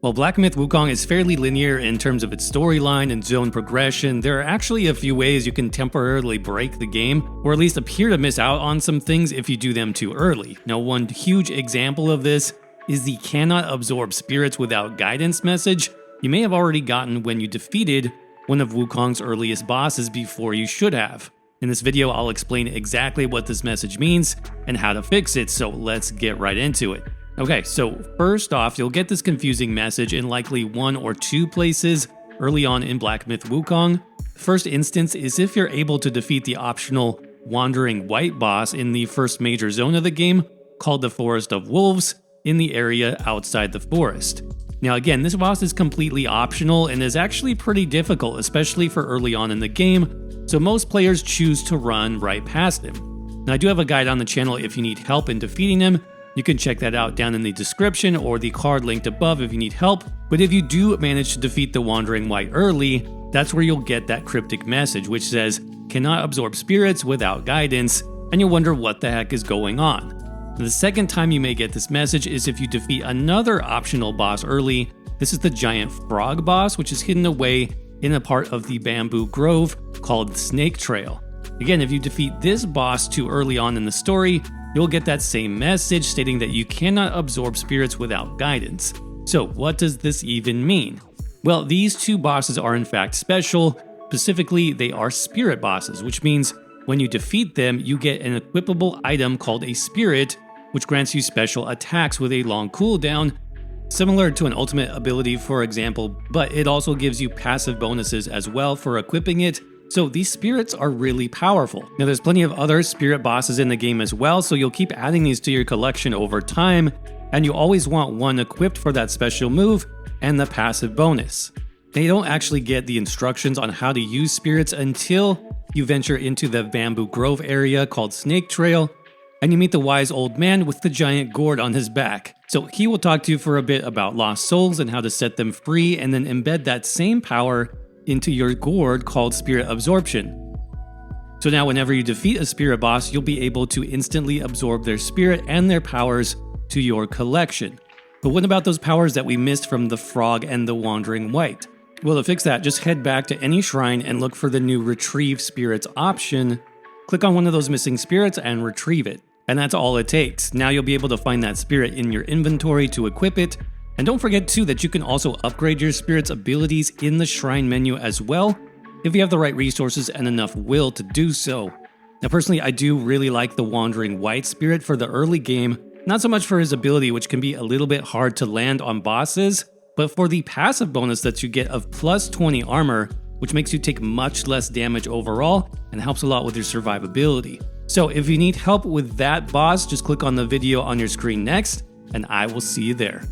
While Black Myth Wukong is fairly linear in terms of its storyline and zone progression, there are actually a few ways you can temporarily break the game, or at least appear to miss out on some things if you do them too early. Now, one huge example of this is the cannot absorb spirits without guidance message you may have already gotten when you defeated one of Wukong's earliest bosses before you should have. In this video, I'll explain exactly what this message means and how to fix it, so let's get right into it. Okay, so first off, you'll get this confusing message in likely one or two places early on in Black Myth Wukong. The first instance is if you're able to defeat the optional Wandering White boss in the first major zone of the game, called the Forest of Wolves, in the area outside the forest. Now again, this boss is completely optional and is actually pretty difficult, especially for early on in the game, so most players choose to run right past him. Now I do have a guide on the channel if you need help in defeating him. You can check that out down in the description or the card linked above if you need help, but if you do manage to defeat the Wandering White early, that's where you'll get that cryptic message which says, cannot absorb spirits without guidance, and you'll wonder what the heck is going on. The second time you may get this message is if you defeat another optional boss early. This is the giant frog boss, which is hidden away in a part of the bamboo grove called Snake Trail. Again, if you defeat this boss too early on in the story, you'll get that same message stating that you cannot absorb spirits without guidance. So what does this even mean? Well, these two bosses are in fact special. Specifically, they are spirit bosses, which means when you defeat them, you get an equipable item called a spirit, which grants you special attacks with a long cooldown, similar to an ultimate ability, for example, but it also gives you passive bonuses as well for equipping it. So these spirits are really powerful. Now there's plenty of other spirit bosses in the game as well, so you'll keep adding these to your collection over time, and you always want one equipped for that special move and the passive bonus. They don't actually get the instructions on how to use spirits until you venture into the bamboo grove area called Snake Trail, and you meet the wise old man with the giant gourd on his back. So he will talk to you for a bit about lost souls and how to set them free, and then embed that same power into your gourd called Spirit Absorption. So now whenever you defeat a spirit boss, you'll be able to instantly absorb their spirit and their powers to your collection. But what about those powers that we missed from the frog and the Wandering White? Well, to fix that, just head back to any shrine and look for the new Retrieve Spirits option. Click on one of those missing spirits and retrieve it. And that's all it takes. Now you'll be able to find that spirit in your inventory to equip it. And don't forget too that you can also upgrade your spirit's abilities in the shrine menu as well, if you have the right resources and enough will to do so. Now personally, I do really like the Wandering White spirit for the early game, not so much for his ability, which can be a little bit hard to land on bosses, but for the passive bonus that you get of plus 20 armor, which makes you take much less damage overall and helps a lot with your survivability. So if you need help with that boss, just click on the video on your screen next, and I will see you there.